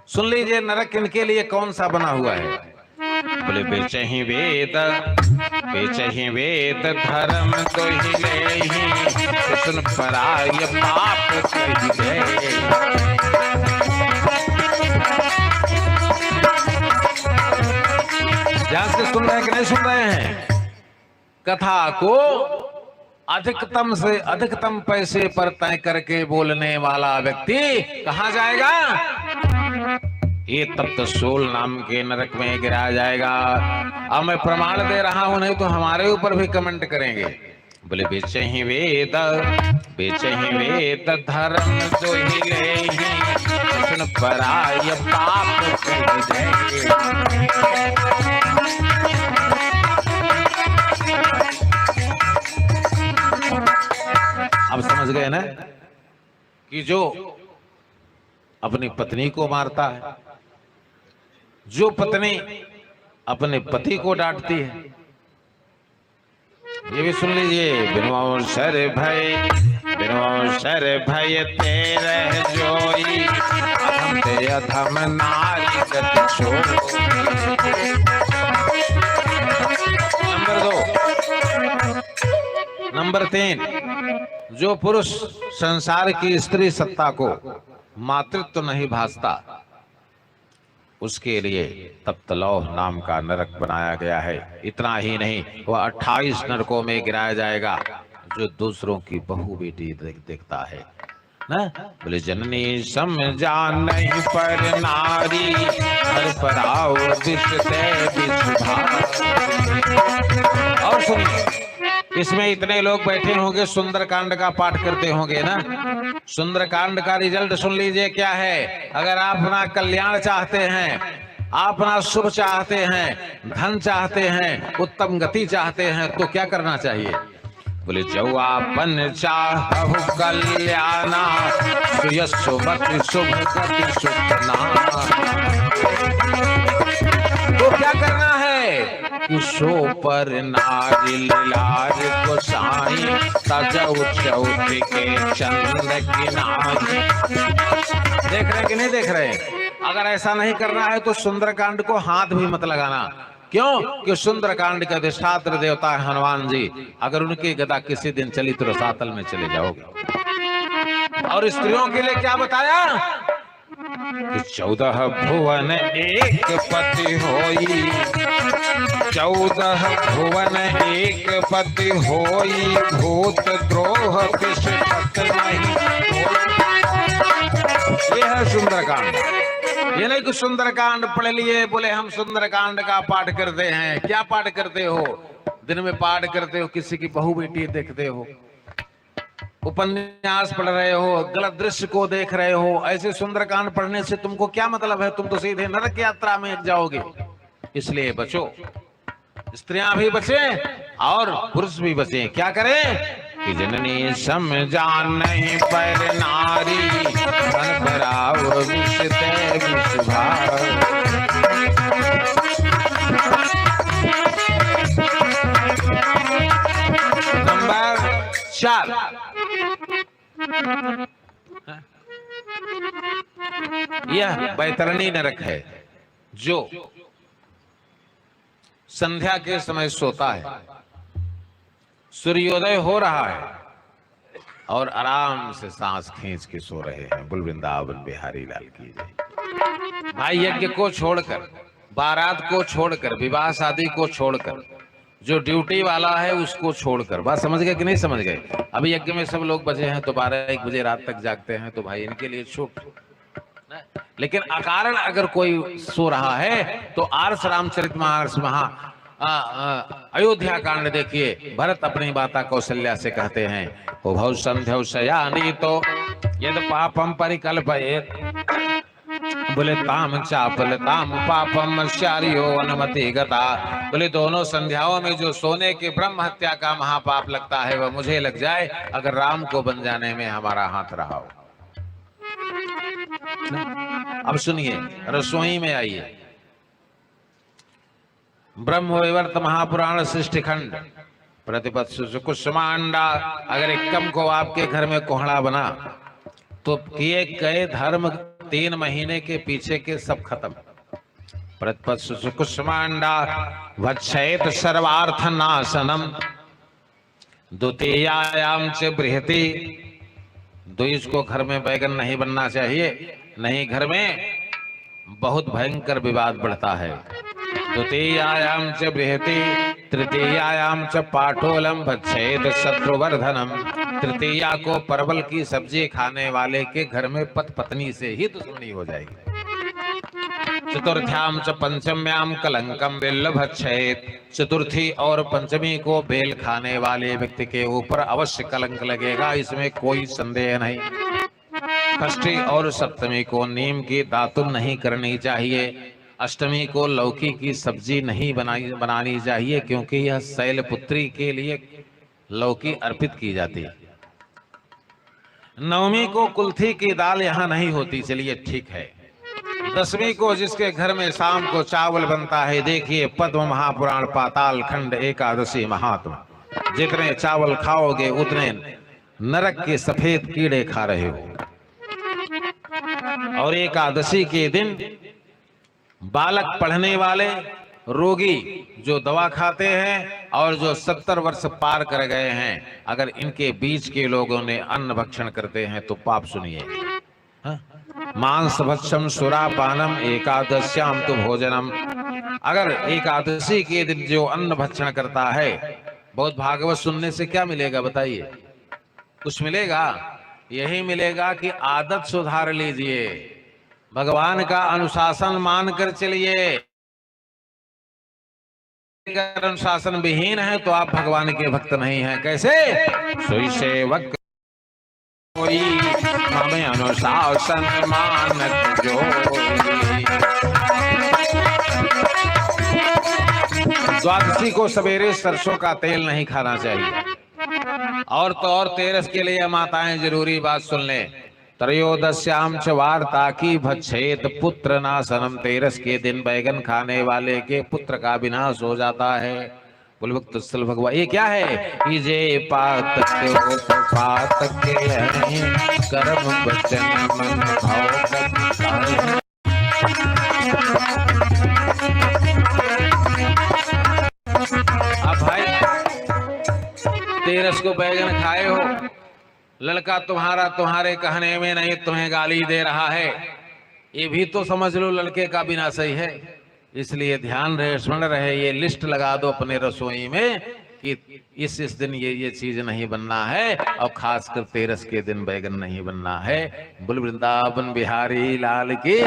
सुन लीजिए नरक इनके लिए कौन सा बना हुआ है। बोले बेचही वेद धर्म तो हिले सुन पराय पाप कही ध्यान से सुन रहे हैं कि नहीं सुन रहे हैं? कथा को अधिकतम से अधिकतम पैसे पर तय करके बोलने वाला व्यक्ति कहां जाएगा? ये तप्त सोल नाम के नरक में गिराया जाएगा। अब मैं प्रमाण दे रहा हूं, नहीं तो हमारे ऊपर भी कमेंट करेंगे। बोले बेचही वेद धर्म जो हिले सुन पराय पाप कही अब समझ गए ना कि जो अपनी पत्नी को मारता है, जो पत्नी अपने पति को डांटती है, ये भी सुन लीजिए। बिनो सर भय तेरे जोई अधम ते अधम नारी गति छोड़। नंबर 2। नंबर 3, जो पुरुष संसार की स्त्री सत्ता को मातृत्व नहीं भासता, उसके लिए तप्तलौह नाम का नरक बनाया गया है। इतना ही नहीं, वह 28 नरकों में गिराया जाएगा जो दूसरों की बहू बेटी देखता है ना। बोले जननी समझा नहीं पर नारी हर पराओ और सुनिए, इसमें इतने लोग बैठे होंगे सुंदरकांड का पाठ करते होंगे ना। सुंदरकांड का रिजल्ट सुन लीजिए क्या है। अगर आप अपना कल्याण चाहते हैं, आप अपना शुभ चाहते हैं, धन चाहते हैं, उत्तम गति चाहते हैं, तो क्या करना चाहिए? बोले जौआपन चाहु कल्याणा सुयशुभति शुभ गति सुखना। तो क्या करना है कि सो पर नारी लाल गोसाई सजौ चौथ के चंद किनारे। देख रहे कि नहीं देख रहे? अगर ऐसा नहीं करना है तो सुंदरकांड को हाथ भी मत लगाना। क्यों? कि सुंदरकांड के अधिष्ठात्र देवता है हनुमान जी। अगर उनकी गदा किसी दिन चली तो रसातल में चले जाओगे। और स्त्रियों के लिए क्या बताया कि 14 भुवन एक पति होई, 14 भुवन एक पति होई, भूत द्रोह किस पत नहीं। ये है सुंदरकांड। ये नहीं कि सुंदरकांड पढ़ लिए बोले हम सुंदरकांड का पाठ करते हैं। क्या पाठ करते हो? दिन में पाठ करते हो, किसी की बहू बेटी देखते हो, उपन्यास पढ़ रहे हो, गलत दृश्य को देख रहे हो। ऐसे सुंदरकांड पढ़ने से तुमको क्या मतलब है? तुम तो सीधे नरक यात्रा में जाओगे। इसलिए बचो, स्त्रियां भी बचें और पुरुष भी बचें। क्या करें कि जननी समझा नहीं पर नारी धन पराओ विषते विषभाव। नंबर 4, यह बैतरणी नरक है जो संध्या के समय सोता है। सूर्योदय हो रहा है और आराम से सांस खींच के सो रहे हैं। बुल वृंदावन बिहारी लाल की जय। भाई यज्ञ को छोड़कर, बारात को छोड़कर, विवाह शादी को छोड़कर, जो ड्यूटी वाला है उसको छोड़कर, बात समझ गए कि नहीं समझ गए? अभी यज्ञ में सब लोग बचे हैं तो 12-1 बजे रात तक जागते हैं, तो भाई इनके लिए छूट। लेकिन अकारण अगर कोई सो रहा है तो आर्ष रामचरितमानस महा अयोध्या कांड देखिए। भरत अपनी माता कौशल्या से कहते हैं उभौ संध्यौ शयानी तो यद पापम परिकल्पयेत। बोले ताम चापल ताम पापम श्यारियो अनुमति गता। बोले दोनों संध्याओं में जो सोने के ब्रह्म हत्या का महापाप लगता है वह मुझे लग जाए अगर राम को बन जाने में हमारा हाथ रहा हो। अब सुनिए, रसोई में आइए। ब्रह्मवैवर्त महापुराण सृष्टि खंड प्रतिपत्सु कुसुमांडा। अगर एक कम को आपके घर में कोहड़ा बना तो किए गए धर्म 3 महीने के पीछे के सब खत्म। प्रतपत्सु कुष्मांडा वच्छेत सर्वार्थ नाशनम द्वितीयायाम च बृहति। द्विज को घर में बैगन नहीं बनना चाहिए, नहीं घर में बहुत भयंकर विवाद बढ़ता है। द्वितीयायाम च बृहति तृतीयायाम च पाटोलम भच्छेद शत्रुवर्धनम। तृतीया को परवल की सब्जी खाने वाले के घर में पत पत्नी से ही दुश्मनी हो जाएगी। चतुर्थ्याम च पंचम्याम कलंकम बिल्ल भच्छेद। चतुर्थी और पंचमी को बेल खाने वाले व्यक्ति के ऊपर अवश्य कलंक लगेगा, इसमें कोई संदेह नहीं। षष्ठी और सप्तमी को नीम की दातुन नहीं करनी चाहिए। अष्टमी को लौकी की सब्जी नहीं बनानी चाहिए, क्योंकि यह शैलपुत्री के लिए लौकी अर्पित की जाती है। नवमी को कुल्थी की दाल यहाँ नहीं होती, चलिए ठीक है। दसवीं को जिसके घर में शाम को चावल बनता है, देखिए पद्म महापुराण पाताल खंड एकादशी महात्मा। जितने चावल खाओगे उतने नरक के सफेद कीड़े खा रहे हो। और एकादशी के दिन बालक पढ़ने वाले, रोगी जो दवा खाते हैं और जो 70 वर्ष पार कर गए हैं, अगर इनके बीच के लोगों ने अन्न भक्षण करते हैं तो पाप सुनिए। मांस भक्षम सुरापानम एकादश्याम तो भोजनम। अगर एकादशी के दिन जो अन्न भक्षण करता है, बहुत भागवत सुनने से क्या मिलेगा बताइए? कुछ मिलेगा? यही मिलेगा कि आदत सुधार लीजिए, भगवान का अनुशासन मानकर चलिए। अगर अनुशासन विहीन है तो आप भगवान के भक्त नहीं हैं। कैसे? सोई सेवक कोई हमें अनुशासन मानत जो। द्वादशी को सवेरे सरसों का तेल नहीं खाना चाहिए। और तो और तेरस के लिए माताएं जरूरी बात सुन लें। त्रयोदश्याम च वार्ता की भच्छेद पुत्र नाशनम। तेरस के दिन बैगन खाने वाले के पुत्र का विनाश हो जाता है। बुलभक्त स्थल भगवान ये क्या है कि जे पातक कर्म वचन मन भाव। अब भाई तेरस को बैगन खाए हो, लड़का तुम्हारा तुम्हारे कहने में नहीं तुम्हें गाली दे रहा है, ये भी तो समझ लो लड़के का बिना सही है। इसलिए ध्यान रहे, स्मरण रहे, ये लिस्ट लगा दो अपने रसोई में कि इस दिन ये चीज नहीं बनना है, और खासकर तेरस के दिन बैगन नहीं बनना है। बुल वृंदावन बिहारी लाल की।